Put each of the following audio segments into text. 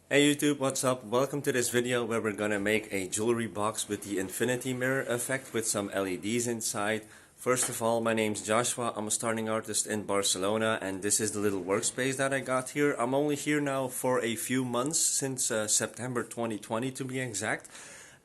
Hey YouTube, what's up? Welcome to this video where we're gonna make a jewelry box with the infinity mirror effect with some LEDs inside. First of all, my name's Joshua. I'm a starting artist in Barcelona and this is the little workspace that I got here. I'm only here now for a few months, since September 2020 to be exact,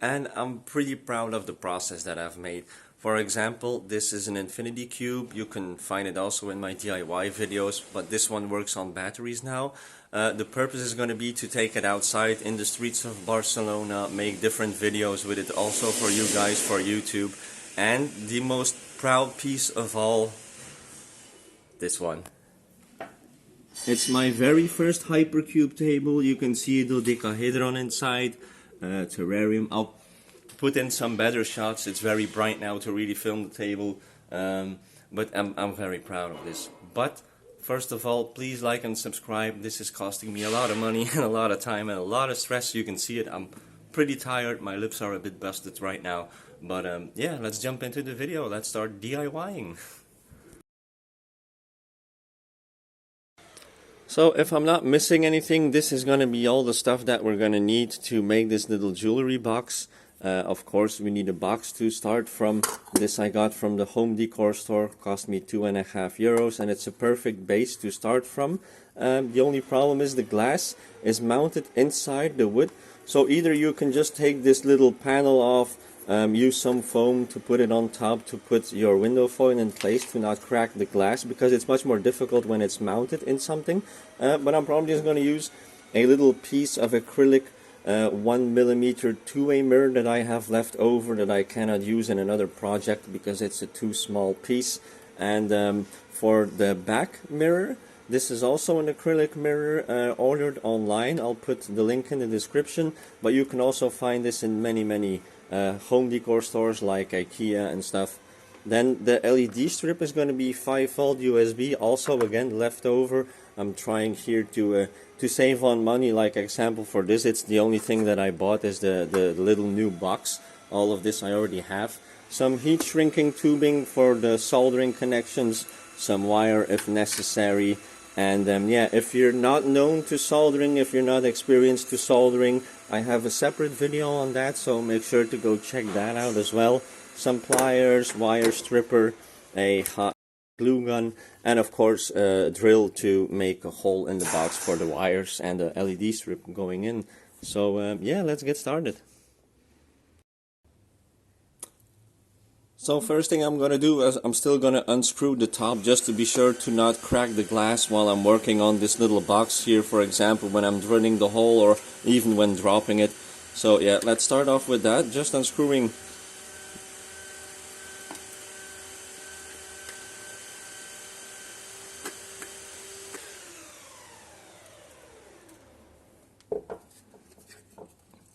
and I'm pretty proud of the process that I've made. For example, this is an Infinitycube. You can find it also in my DIY videos, but this one works on batteries now. The purpose is going to be to take it outside in the streets of Barcelona, make different videos with it also for you guys for YouTube. And the most proud piece of all, this one. It's my very first Hypercube table. You can see the dodecahedron inside, terrarium. I'll put in some better shots. It's very bright now to really film the table, but I'm very proud of this. But first of all, please like and subscribe. This is costing me a lot of money and a lot of time and a lot of stress. You can see it. I'm pretty tired. My lips are a bit busted right now. But yeah, let's jump into the video. Let's start DIYing. So if I'm not missing anything, this is going to be all the stuff that we're going to need to make this little jewelry box. Of course, we need a box to start from. This I got from the home decor store, cost me €2.50, and it's a perfect base to start from. The only problem is the glass is mounted inside the wood, so either you can just take this little panel off, use some foam to put it on top to put your window foil in place to not crack the glass, because it's much more difficult when it's mounted in something. But I'm probably just going to use a little piece of acrylic 1mm two-way mirror that I have left over that I cannot use in another project because it's a too small piece. And for the back mirror, this is also an acrylic mirror ordered online. I'll put the link in the description, but you can also find this in many home decor stores like IKEA and stuff. Then the LED strip is going to be 5V USB, also again left over. I'm trying here to save on money. Like example for this, it's the only thing that I bought is the little new box. All of this I already have. Some heat shrinking tubing for the soldering connections, some wire if necessary. And yeah, if you're not known to soldering, if you're not experienced to soldering, I have a separate video on that, so make sure to go check that out as well. Some pliers, wire stripper, a hot glue gun, and of course a drill to make a hole in the box for the wires and the LED strip going in. So yeah, let's get started. So first thing I'm gonna do is I'm still gonna unscrew the top just to be sure to not crack the glass while I'm working on this little box here, for example when I'm drilling the hole or even when dropping it. So yeah, let's start off with that, just unscrewing.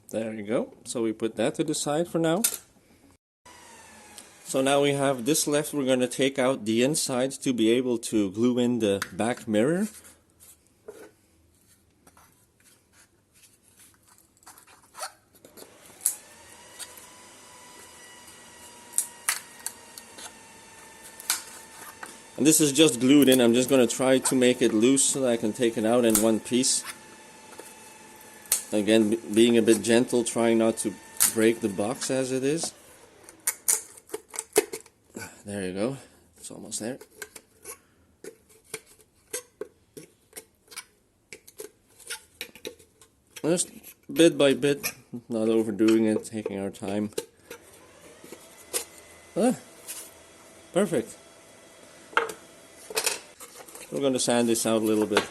There you go. So we put that to the side for now. So now we have this left. We're going to take out the inside to be able to glue in the back mirror. And this is just glued in. I'm just going to try to make it loose so that I can take it out in one piece. Again, being a bit gentle, trying not to break the box as it is. There you go. It's almost there. Just bit by bit, not overdoing it, taking our time. Perfect. We're going to sand this out a little bit.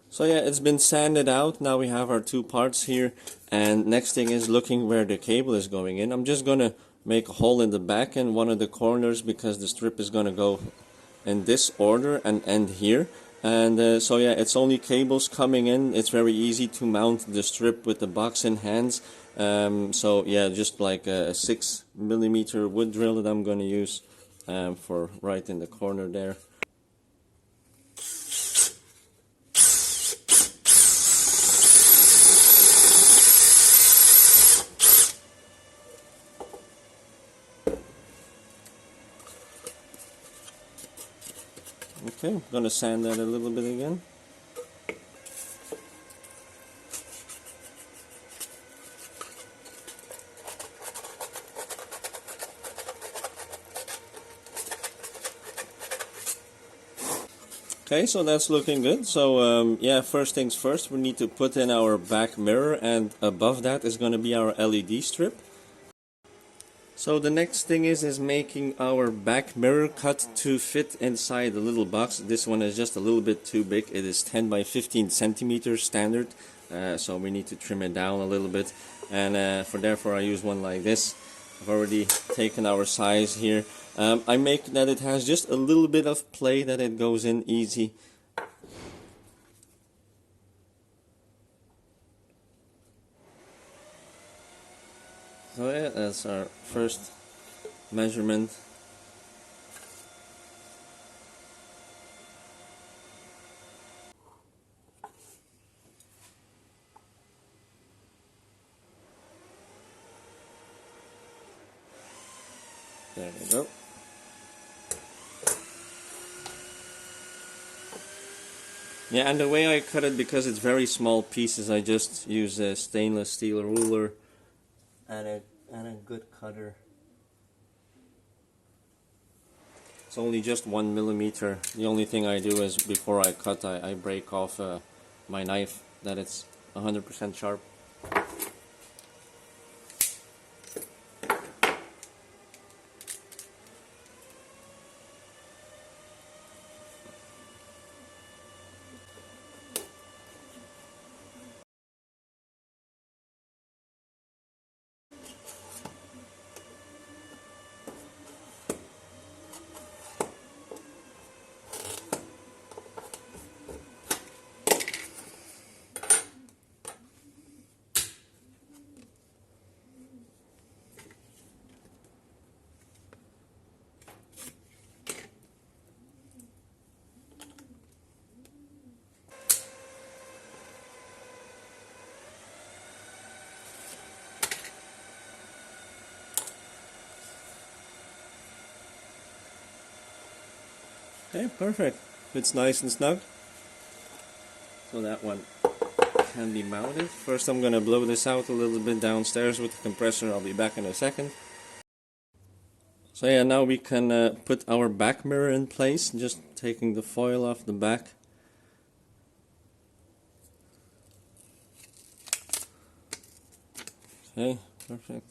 So yeah, it's been sanded out. Now we have our two parts here, and next thing is looking where the cable is going in. I'm just gonna make a hole in the back in one of the corners because the strip is gonna go in this order and end here. And so yeah, it's only cables coming in. It's very easy to mount the strip with the box in hands. So yeah, just like a 6mm wood drill that I'm gonna use for right in the corner there. Okay, I'm gonna sand that a little bit again. Okay, so that's looking good. So yeah, first things first, we need to put in our back mirror, and above that is going to be our LED strip. So the next thing is making our back mirror cut to fit inside the little box. This one is just a little bit too big. It is 10 by 15 centimeters standard, so we need to trim it down a little bit, and therefore I use one like this. I've already taken our size here. I make that it has just a little bit of play, that it goes in easy. So yeah, that's our first measurement. There we go. Yeah, and the way I cut it, because it's very small pieces, I just use a stainless steel ruler and a good cutter. It's only just 1 millimeter. The only thing I do is before I cut, I break off my knife, that it's 100% sharp. Okay, perfect. It's nice and snug. So that one can be mounted. First I'm gonna blow this out a little bit downstairs with the compressor. I'll be back in a second. So yeah, now we can put our back mirror in place, just taking the foil off the back. Okay, perfect.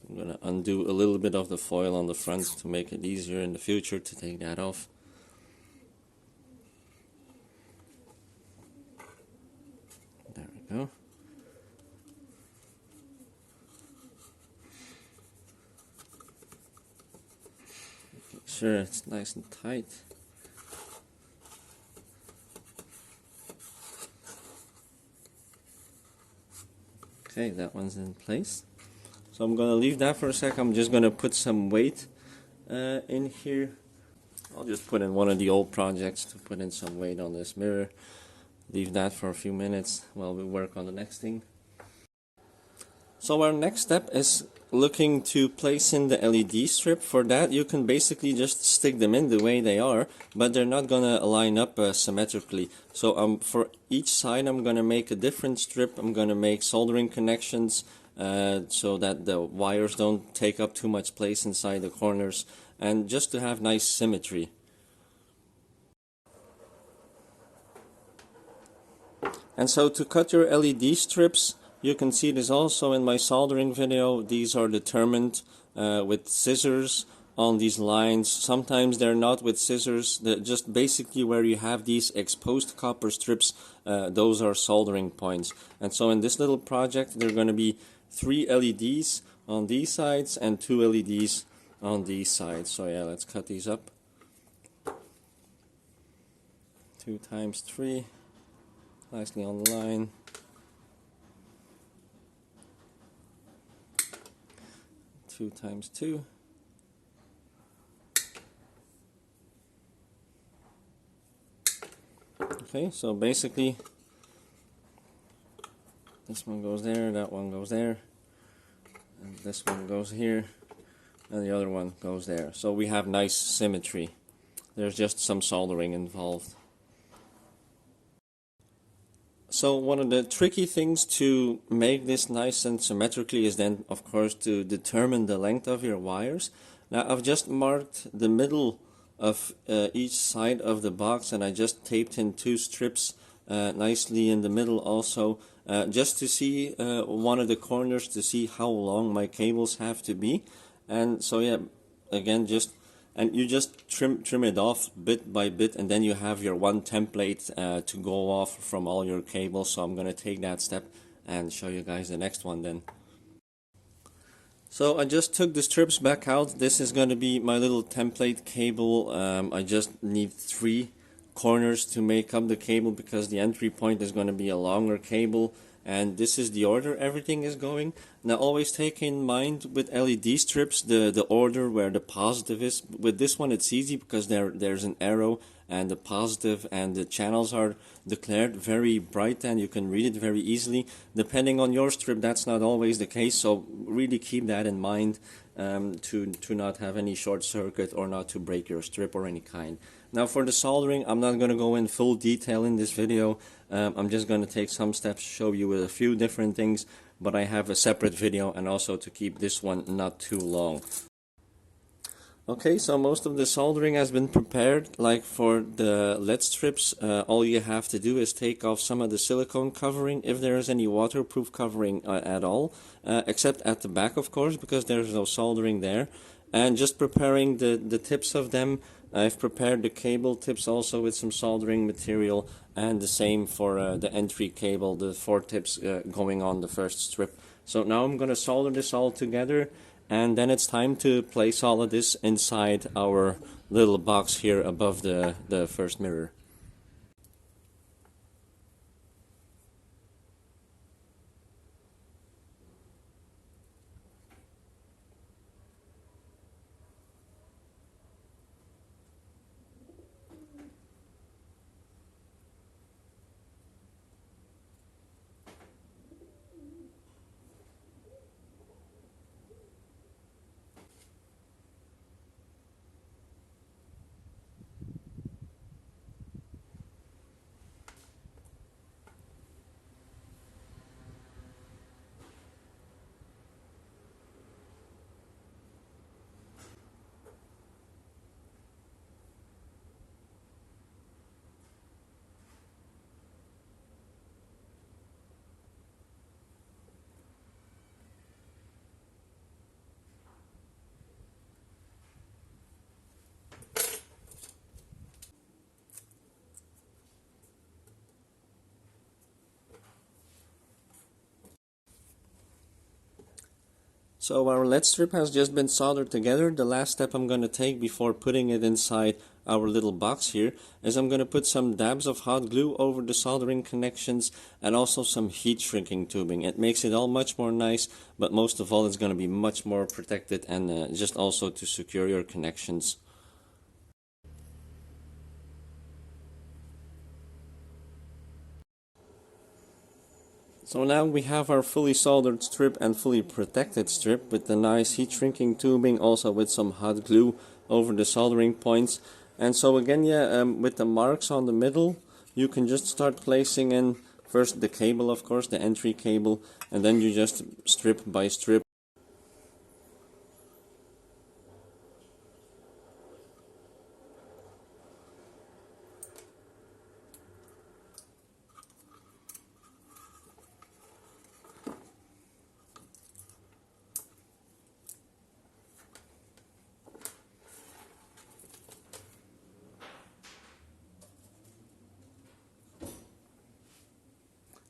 I'm gonna undo a little bit of the foil on the front to make it easier in the future to take that off. There we go. Make sure it's nice and tight. Okay, that one's in place. So I'm gonna leave that for a sec. I'm just gonna put some weight in here. I'll just put in one of the old projects to put in some weight on this mirror. Leave that for a few minutes while we work on the next thing. So our next step is looking to place in the LED strip. For that, you can basically just stick them in the way they are, but they're not gonna line up symmetrically. So for each side I'm gonna make a different strip. I'm gonna make soldering connections so that the wires don't take up too much place inside the corners, and just to have nice symmetry. And so to cut your LED strips, you can see this also in my soldering video. These are determined with scissors on these lines. Sometimes they're not with scissors. They're just basically where you have these exposed copper strips, those are soldering points. And so in this little project, there are going to be 3 LEDs on these sides and 2 LEDs on these sides. So yeah, let's cut these up. 2 times 3. Nicely on the line. 2 times 2. Okay, so basically this one goes there, that one goes there, and this one goes here, and the other one goes there. So we have nice symmetry. There's just some soldering involved. So one of the tricky things to make this nice and symmetrically is then, of course, to determine the length of your wires. Now I've just marked the middle of each side of the box, and I just taped in 2 strips nicely in the middle also, just to see one of the corners to see how long my cables have to be. And so yeah, again, and you just trim it off bit by bit, and then you have your one template to go off from all your cables. So I'm going to take that step and show you guys the next one then. So I just took the strips back out. This is going to be my little template cable. I just need 3 corners to make up the cable because the entry point is going to be a longer cable, and this is the order everything is going. Now always take in mind with LED strips the order where the positive is. With this one it's easy because there's an arrow and the positive and the channels are declared very bright and you can read it very easily. Depending on your strip that's not always the case, so really keep that in mind to not have any short circuit or not to break your strip or any kind. Now for the soldering, I'm not going to go in full detail in this video. I'm just going to take some steps to show you with a few different things, but I have a separate video and also to keep this one not too long. Okay, so most of the soldering has been prepared. Like for the LED strips, all you have to do is take off some of the silicone covering, if there is any waterproof covering at all, except at the back of course, because there's no soldering there. And just preparing the tips of them. I've prepared the cable tips also with some soldering material, and the same for the entry cable, the 4 tips going on the first strip. So now I'm going to solder this all together, and then it's time to place all of this inside our little box here above the first mirror. So our LED strip has just been soldered together. The last step I'm going to take before putting it inside our little box here is I'm going to put some dabs of hot glue over the soldering connections and also some heat shrinking tubing. It makes it all much more nice, but most of all it's going to be much more protected and just also to secure your connections. So now we have our fully soldered strip and fully protected strip with the nice heat shrinking tubing, also with some hot glue over the soldering points. And so again, yeah, with the marks on the middle, you can just start placing in first the cable, of course, the entry cable, and then you just strip by strip.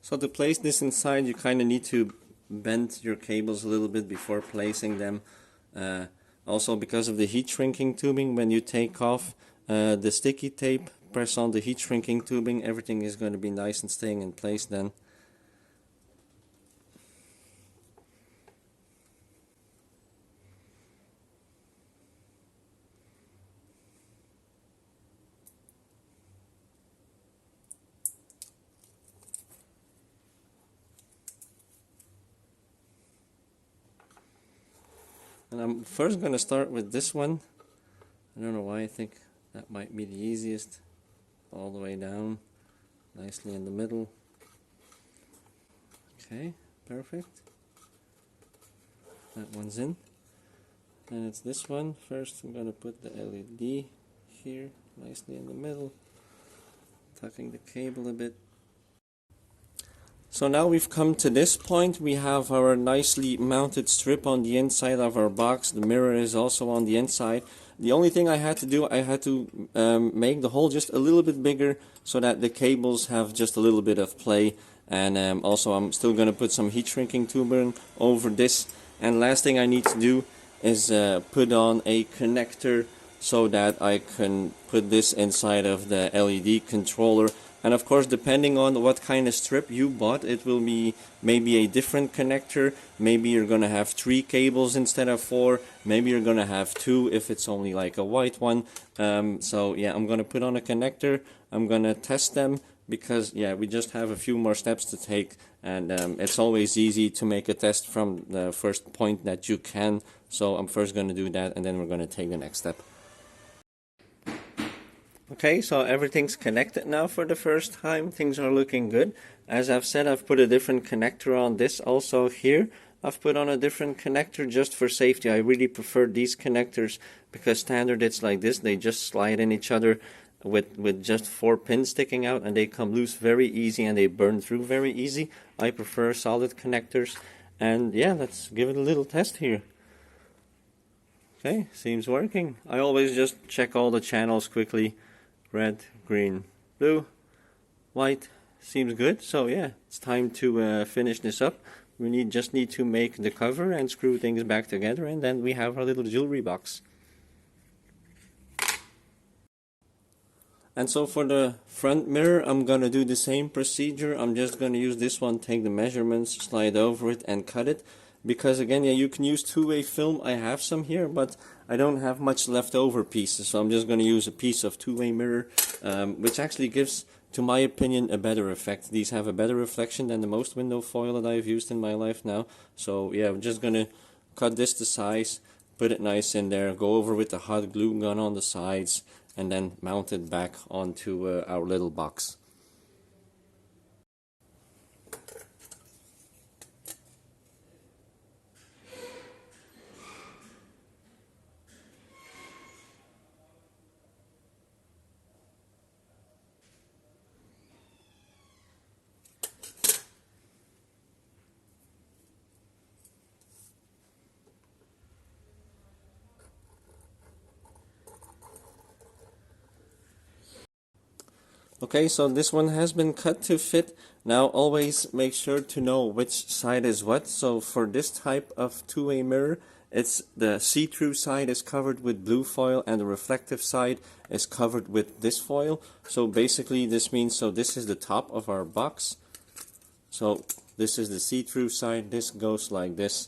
So to place this inside, you kind of need to bend your cables a little bit before placing them. Also because of the heat shrinking tubing, when you take off the sticky tape, press on the heat shrinking tubing, everything is going to be nice and staying in place then. And I'm first going to start with this one. I don't know why, I think that might be the easiest. All the way down, nicely in the middle. Okay, perfect. That one's in. And it's this one. First I'm going to put the LED here, nicely in the middle. Tucking the cable a bit. So now we've come to this point. We have our nicely mounted strip on the inside of our box. The mirror is also on the inside. The only thing I had to do, I had to make the hole just a little bit bigger so that the cables have just a little bit of play. And also I'm still going to put some heat shrinking tubing over this. And last thing I need to do is put on a connector so that I can put this inside of the LED controller. And of course, depending on what kind of strip you bought, it will be maybe a different connector. Maybe you're going to have 3 cables instead of 4. Maybe you're going to have 2 if it's only like a white one. So yeah, I'm going to put on a connector. I'm going to test them because yeah, we just have a few more steps to take. And it's always easy to make a test from the first point that you can. So I'm first going to do that, and then we're going to take the next step. Okay, so everything's connected now for the first time. Things are looking good. As I've said, I've put a different connector on this also here. I've put on a different connector just for safety. I really prefer these connectors because standard it's like this. They just slide in each other with just 4 pins sticking out, and they come loose very easy and they burn through very easy. I prefer solid connectors. And yeah, let's give it a little test here. Okay, seems working. I always just check all the channels quickly. Red, green, blue, white, seems good. So yeah, it's time to finish this up. We just need to make the cover and screw things back together, and then we have our little jewelry box. And so for the front mirror, I'm gonna do the same procedure. I'm just gonna use this one, take the measurements, slide over it and cut it. Because again, yeah, you can use two-way film. I have some here, but I don't have much leftover pieces, so I'm just going to use a piece of two-way mirror, which actually gives, to my opinion, a better effect. These have a better reflection than the most window foil that I've used in my life now. So yeah, I'm just going to cut this to size, put it nice in there, go over with the hot glue gun on the sides, and then mount it back onto our little box. Okay, so this one has been cut to fit. Now always make sure to know which side is what. So for this type of two-way mirror, it's the see-through side is covered with blue foil and the reflective side is covered with this foil. So basically this means, so this is the top of our box. So this is the see-through side, this goes like this.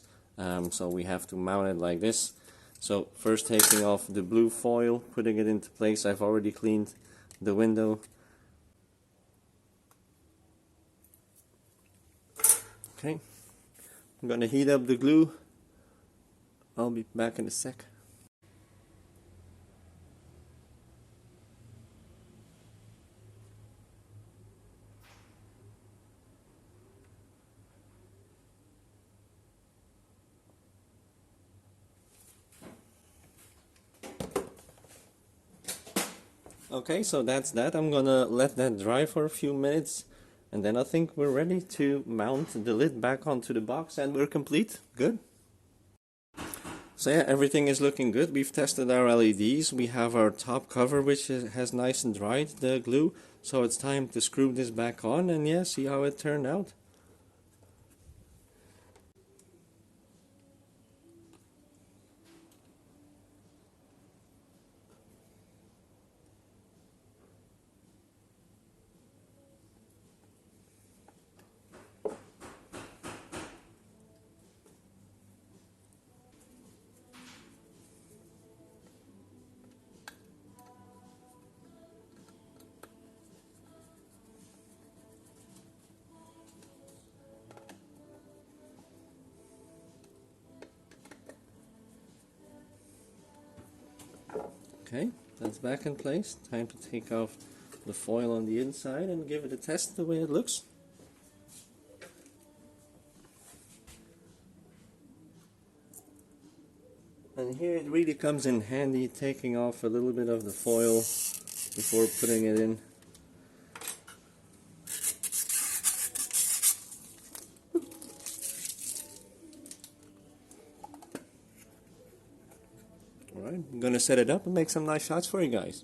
So we have to mount it like this. So first taking off the blue foil, putting it into place. I've already cleaned the window. Okay, I'm gonna heat up the glue. I'll be back in a sec. Okay, so that's that. I'm gonna let that dry for a few minutes. And then I think we're ready to mount the lid back onto the box and we're complete. Good. So yeah, everything is looking good. We've tested our LEDs. We have our top cover which has nice and dried the glue. So it's time to screw this back on and yeah, see how it turned out. Okay, that's back in place. Time to take off the foil on the inside and give it a test the way it looks. And here it really comes in handy, taking off a little bit of the foil before putting it in. Alright, I'm gonna set it up and make some nice shots for you guys.